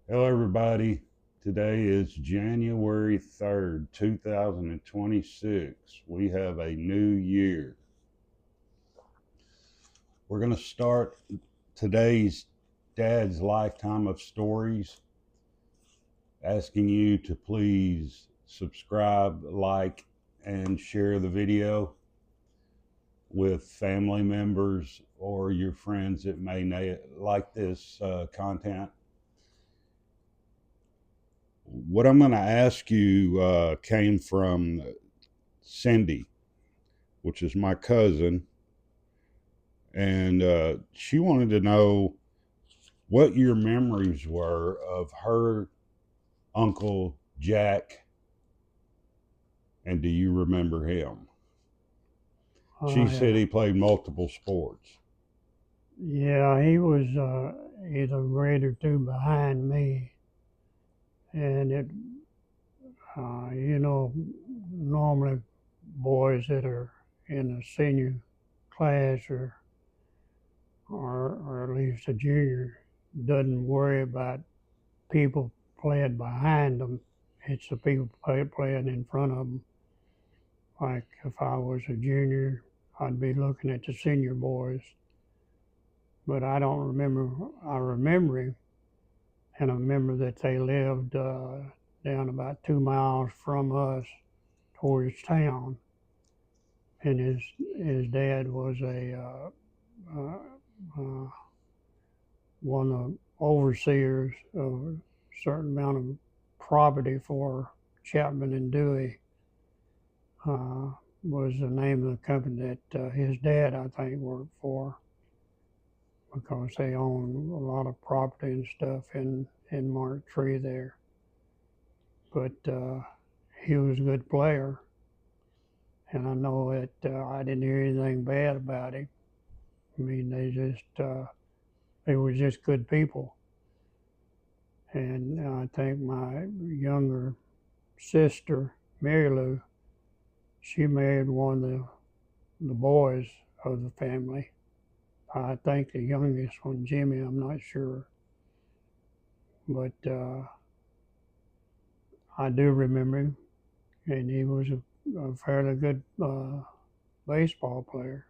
Hello, everybody. Today is January 3rd, 2026. We have a new year. We're going to start today's Dad's Lifetime of Stories, asking you to please subscribe, like, and share the video with family members or your friends that may like this content. What I'm going to ask you came from Cindy, which is my cousin, and she wanted to know what your memories were of her uncle Jack, and do you remember him? Oh She yeah, said he played multiple sports. yeah. He was either a grade or two behind me, and normally boys that are in a senior class or at least a junior doesn't worry about people playing behind them. It's the people playing in front of them. Like if I was a junior, I'd be looking at the senior boys, but I don't remember. I remember him and I remember that they lived down about 2 miles from us towards town. And his dad was uh, uh, one of the overseers of a certain amount of property for Chapman and Dewey. Uh, was the name of the company that his dad, I think, worked for because they own a lot of property and stuff in Mark Tree there. But he was a good player, and I know that I didn't hear anything bad about him. I mean, they were just good people, and I think my younger sister, Mary Lou, she married one of the boys of the family. I think the youngest one, Jimmy, I'm not sure, but I do remember him, and he was a fairly good baseball player.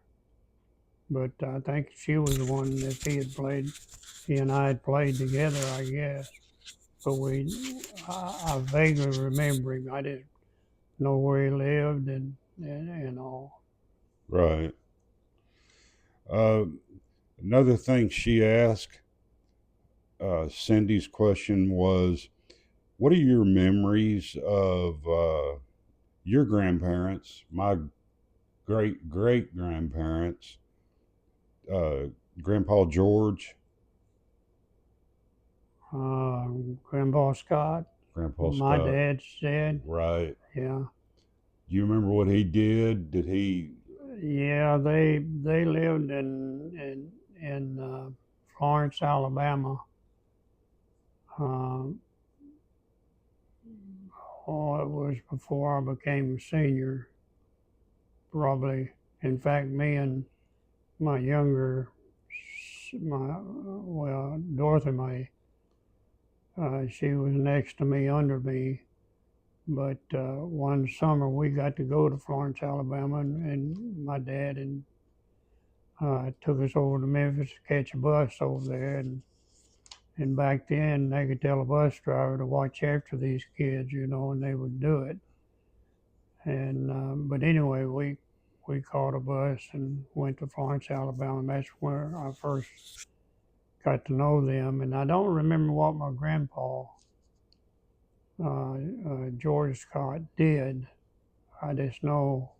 But I think she was the one that he and I had played together, I guess. But I vaguely remember him. I didn't know where he lived and all. Right. Uh, Another thing she asked, Cindy's question was, what are your memories of your grandparents, my great great grandparents, uh, Grandpa George, Uh, Grandpa Scott, Grandpa my Scott, dad said, right? yeah, Do you remember what he did? Did he? yeah, they lived in Florence, Alabama. Uh, oh, it was before I became a senior, probably. In fact, me and my younger, Dorothy May, she was next to me, under me. But one summer we got to go to Florence, Alabama, and my dad and took us over to Memphis to catch a bus over there. And back then, they could tell a bus driver to watch after these kids, and they would do it. And but anyway, we caught a bus and went to Florence, Alabama. That's where I first got to know them. And I don't remember what my grandpa, George Scott, did. I just know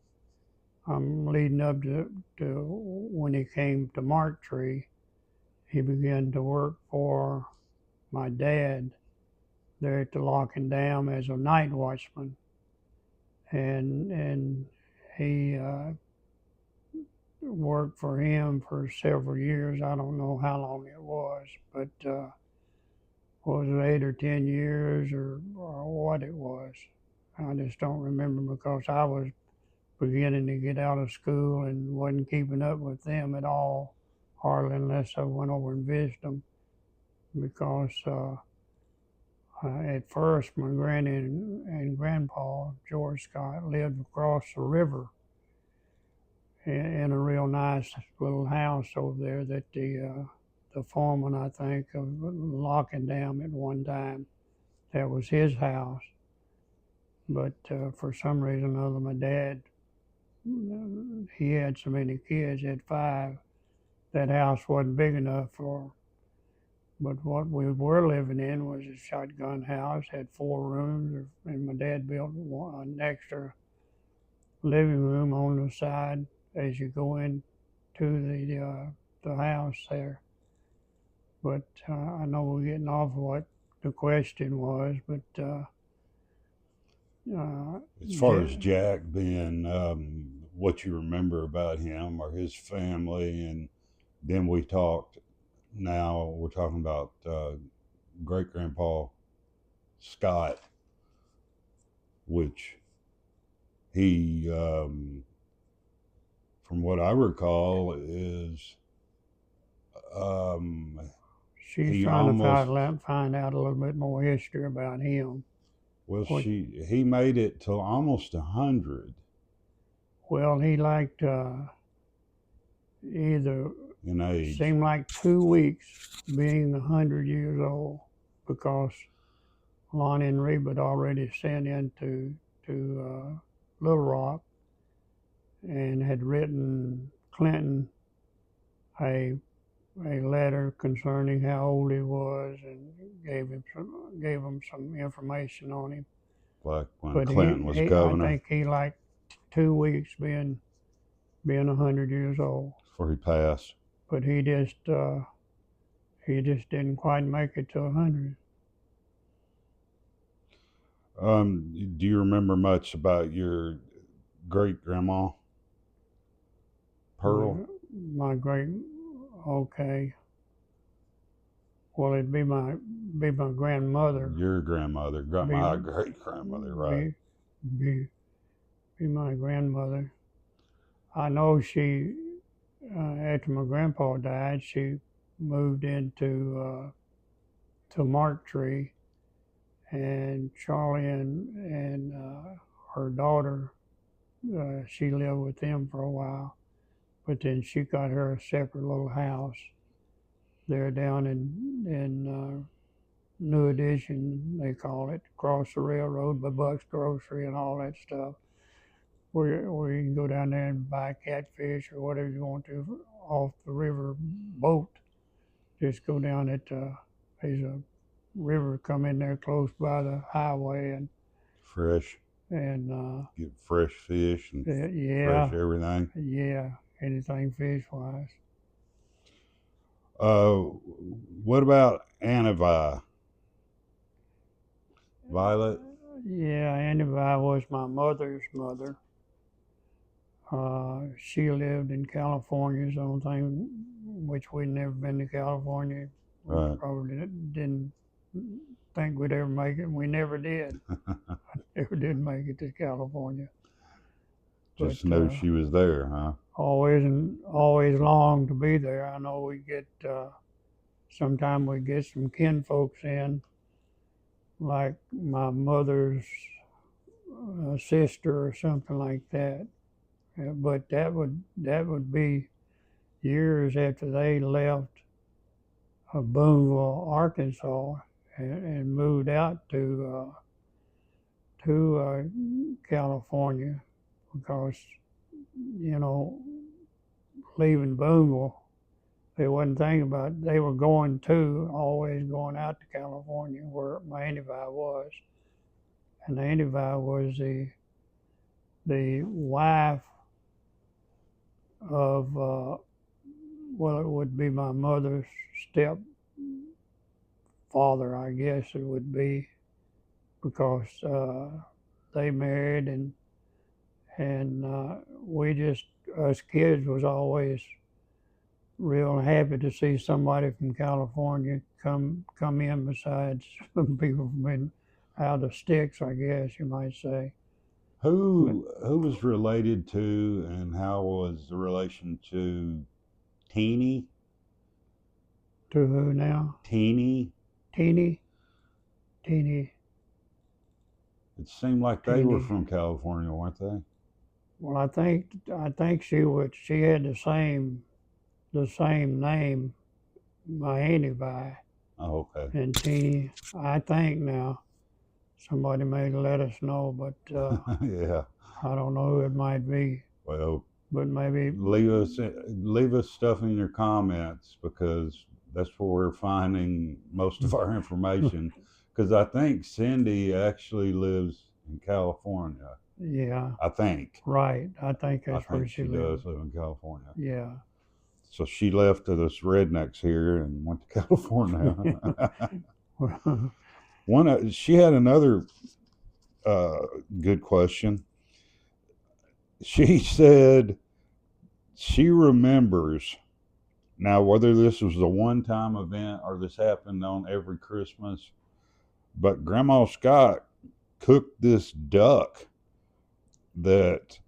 I'm leading up to when he came to Mark Tree. He began to work for my dad there at the Lock and Dam as a night watchman, and he worked for him for several years. I don't know how long it was, but was it 8 or 10 years or what it was? I just don't remember because I was beginning to get out of school and wasn't keeping up with them at all, hardly unless I went over and visited them because At first, my granny and grandpa, George Scott, lived across the river in a real nice little house over there that the foreman, I think, of Locking Dam at one time, that was his house. But for some reason or other, my dad, he had so many kids, he had 5. That house wasn't big enough for. But what we were living in was a shotgun house, had 4 rooms, and my dad built an extra living room on the side as you go into the house there. But I know we're getting off of what the question was, but As far as Jack being, what you remember about him or his family, and then we talked. Now we're talking about great grandpa Scott, which he, from what I recall, is she's he trying to almost find out a little bit more history about him. well What, he made it till almost 100 well, he liked either in age. seemed like 2 weeks being 100 years old, because Lonnie and Reba had already sent into Little Rock and had written Clinton a letter concerning how old he was, and gave him some information on him. Like when But Clinton was I governor think he liked 2 weeks being 100 years old. before he passed. But he just didn't quite make it to 100. Do you remember much about your great grandma Pearl? My great, okay. Well, it'd be my grandmother. Your grandmother, my great grandmother, right? Be my grandmother. I know she, after my grandpa died, she moved into to Mark Tree, and Charlie and her daughter, she lived with them for a while, but then she got her a separate little house there down in New Edition, they call it, across the railroad by Buck's Grocery and all that stuff, where you can go down there and buy catfish or whatever you want to off the river boat. Just go down it. There's a river come in there close by the highway, and Fresh, get fresh fish and fresh everything. Yeah, anything fish wise. What about Anna Violet? Yeah, Annie was my mother's mother. She lived in California, the only thing, which we'd never been to California. Right. Probably didn't think we'd ever make it. We never did. Never did make it to California. Just know she was there, huh? Always longed to be there. I know we get, sometime we get some kin folks in, like my mother's sister or something like that. But that would be years after they left Boonville, Arkansas, and moved out to California, because leaving Boonville, they wasn't thinking about it. They were always going out to California, where my Auntie Vi was, and the Auntie Vi was the wife of well, it would be my mother's step father, I guess it would be, because they married, and we just, us kids, was always real happy to see somebody from California come in, besides some people from out of sticks, I guess you might say. Who was related to, and how was the relation to Teeny? To who now? Teeny. Teeny Teeny. It seemed like they were Teeny. from California, weren't they? Well, I think she had the same name, my Auntie Vi Oh, okay. and Teeny. I think now somebody may let us know, but Yeah. I don't know who it might be. Well, But maybe leave us stuff in your comments, because that's where we're finding most of our information. Because I think Cindy actually lives in California. yeah, I think. right. I think I that's where think she she lives. does live in California. Yeah. So she left to us rednecks here and went to California. She had another good question. She said she remembers, now whether this was a one-time event or this happened on every Christmas, but Grandma Scott cooked this duck that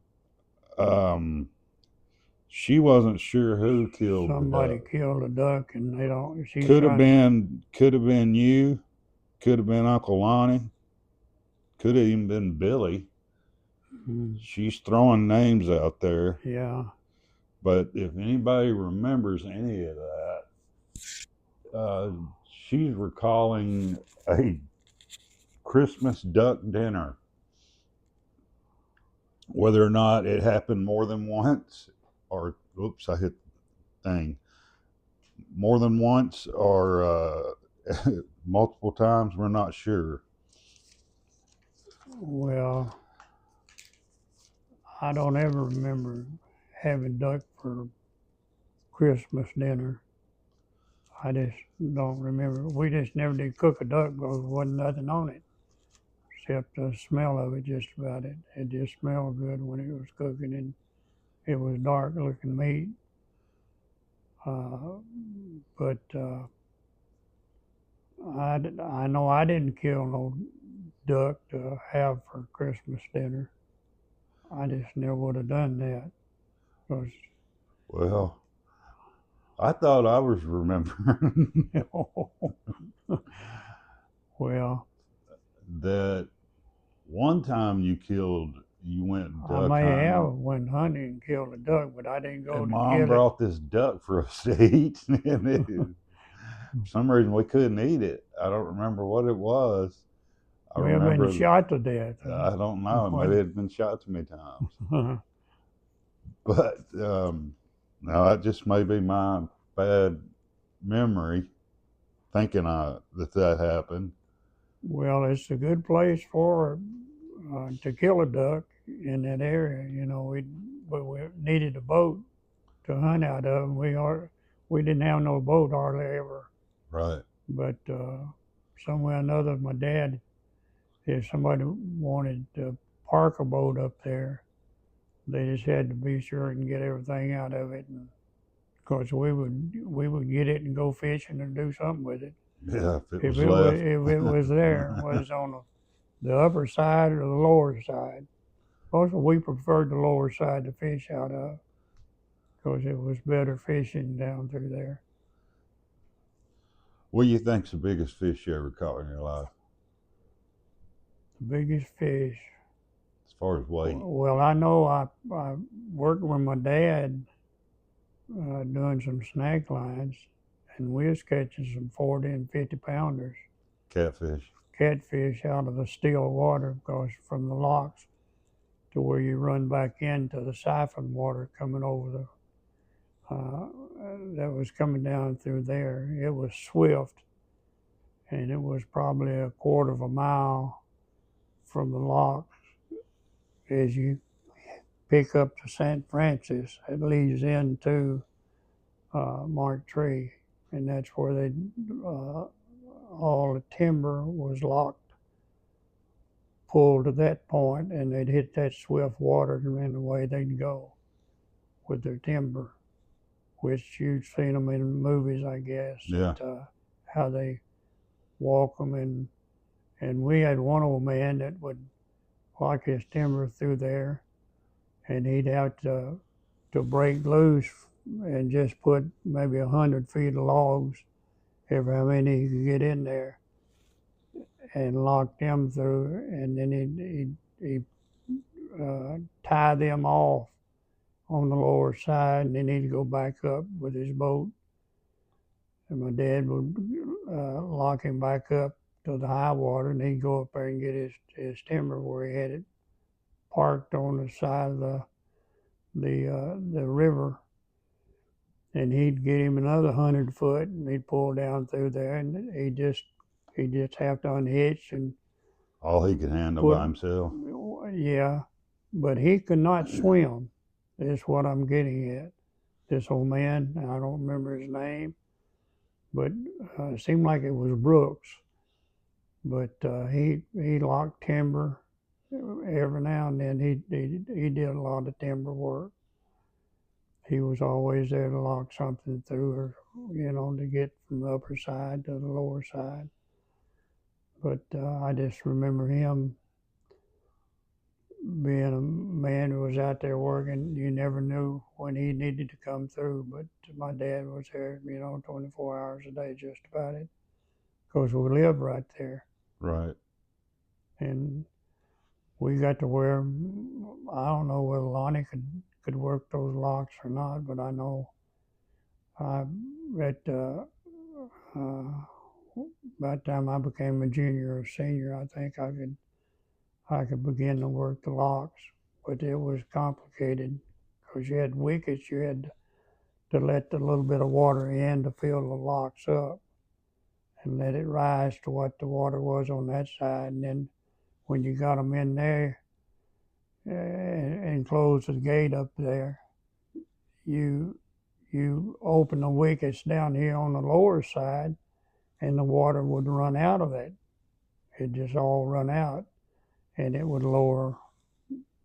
she wasn't sure who killed the Somebody duck. killed a duck, and they don't. She's Could have trying. been you, could have been Uncle Lonnie, could have even been Billy. She's throwing names out there. Yeah. But if anybody remembers any of that, she's recalling a Christmas duck dinner. Whether or not it happened more than once, or oops, I hit the thing. More than once or multiple times, we're not sure. Well, I don't ever remember having duck for Christmas dinner. I just don't remember. We just never did cook a duck because there wasn't nothing on it except the smell of it, just about it. It just smelled good when it was cooking, and it was dark looking meat. But I know I didn't kill no duck to have for Christmas dinner. I just never would have done that. 'Cause, Well, I thought I was remembering well, that one time you went I duck may have hunting, went hunting and killed a duck, but I didn't go and to Mom kill it. brought this duck for us to eat. And for some reason, we couldn't eat it. I don't remember what it was. I We have been remember, shot to death. I don't know, maybe it had been shot too many times. But now that just may be my bad memory, thinking that happened. Well, it's a good place for to kill a duck in that area. You know, we needed a boat to hunt out of. And we didn't have no boat hardly ever. Right. But somewhere or another, my dad, if somebody wanted to park a boat up there, they just had to be sure and get everything out of it. And of course, we would get it and go fishing and do something with it. Yeah, if it If was it was left. if it was there, was on the upper side or the lower side. Also, we preferred the lower side to fish out of because it was better fishing down through there. What do you think's the biggest fish you ever caught in your life, The biggest fish. as far as weight? Well, I know I worked with my dad doing some snack lines, and we was catching some 40 and 50 pounders Catfish. catfish out of the still water because from the locks to where you run back into the siphon water coming over that was coming down through there. It was swift, and it was probably a quarter of a mile from the locks as you pick up to St. Francis. It leads into Mark Tree, and that's where all the timber was locked, pulled to that point, and they'd hit that swift water, and away they'd go with their timber, which you've seen them in movies, I guess. Yeah. How they walk them, and we had one old man that would lock his timber through there, and he'd have to break loose and just put maybe 100 feet of logs, ever how many he could get in there. and lock them through, and then he tie them off on the lower side, and then he'd go back up with his boat. And my dad would lock him back up to the high water, and he'd go up there and get his timber where he had it parked on the side of the river, and he'd get him another 100 foot, and he'd pull down through there, and he just have to unhitch and All he could handle put, by himself. yeah, but he could not swim. Is what I'm getting at. This old man, I don't remember his name, but it seemed like it was Brooks. But he locked timber every now and then. He did a lot of timber work. He was always there to lock something through, or to get from the upper side to the lower side. But I just remember him being a man who was out there working. You never knew when he needed to come through, but my dad was there, 24 hours a day, just about it, because we lived right there. Right. And we got to where, I don't know whether Lonnie could work those locks or not, but I know by the time I became a junior or senior, I think I could begin to work the locks, but it was complicated because you had wickets. You had to let the little bit of water in to fill the locks up and let it rise to what the water was on that side. And then when you got them in there and closed the gate up there, you open the wickets down here on the lower side, and the water would run out of it. It just all run out, and it would lower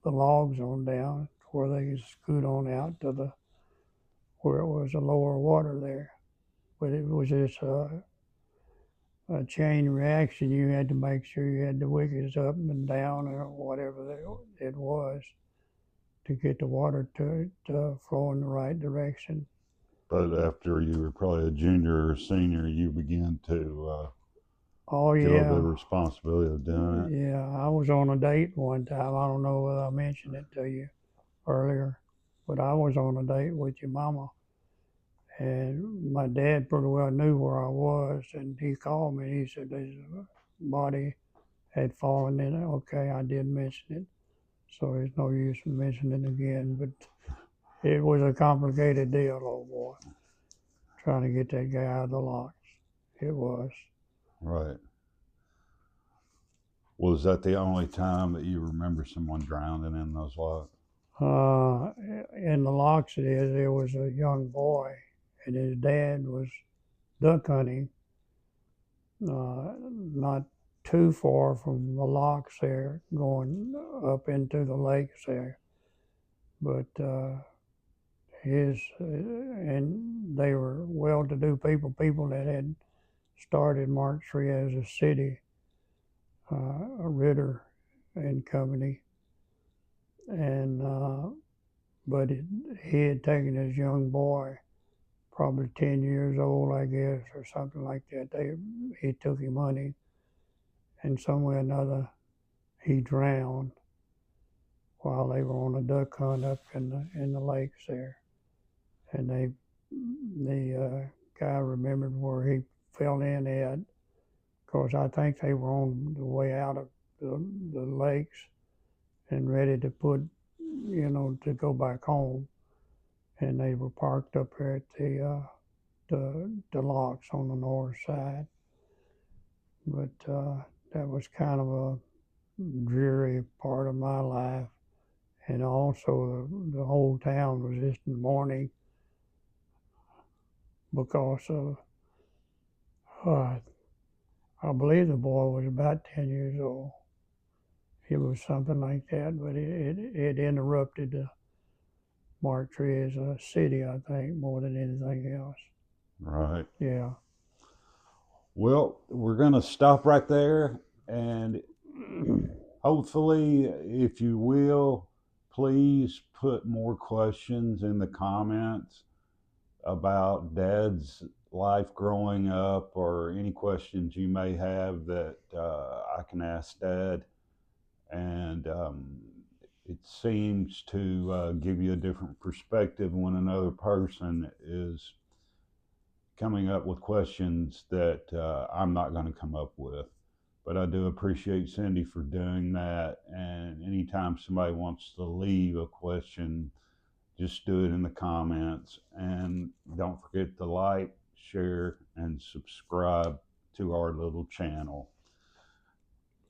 the logs on down where they could scoot on out to where it was a lower water there. But it was just a chain reaction. You had to make sure you had the wickets up and down or whatever it was to get the water to flow in the right direction. But after you were probably a junior or senior, you began to Oh get a little bit yeah, of responsibility of doing it. yeah. I was on a date one time. I don't know whether I mentioned it to you earlier, but I was on a date with your mama, and my dad pretty well knew where I was, and he called me. He said his body had fallen in it. Okay, I did mention it, so there's no use in mentioning it again. But it was a complicated deal, old boy, trying to get that guy out of the locks. It was. Right. Was that the only time that you remember someone drowning in those locks? In the locks, there was a young boy, and his dad was duck hunting, not too far from the locks there, going up into the lakes there. But and they were well-to-do people that had started Mark III as a city, Ritter and Company, and but he had taken his young boy, probably 10 years old, I guess, or something like that. He took him hunting, and some way or another, he drowned while they were on a duck hunt up in the lakes there. And the guy remembered where he fell in at, because I think they were on the way out of the lakes and ready to to go back home. And they were parked up there at the locks on the north side. But that was kind of a dreary part of my life. And also the whole town was just in mourning because of, I believe the boy was about 10 years old. It was something like that, but it interrupted the Mark III as a city, I think, more than anything else. Right. Yeah. Well, we're going to stop right there, and hopefully, if you will, please put more questions in the comments about Dad's life growing up or any questions you may have that I can ask Dad. And it seems to give you a different perspective when another person is coming up with questions that I'm not going to come up with. But I do appreciate Cindy for doing that. And anytime somebody wants to leave a question, just do it in the comments. And don't forget to like, share, and subscribe to our little channel.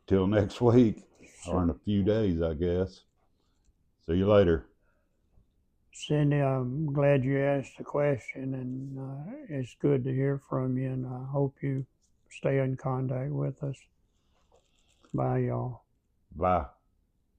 Till next week, or in a few days, I guess. See you later. Cindy, I'm glad you asked the question, and it's good to hear from you, and I hope you stay in contact with us. Bye, y'all. Bye.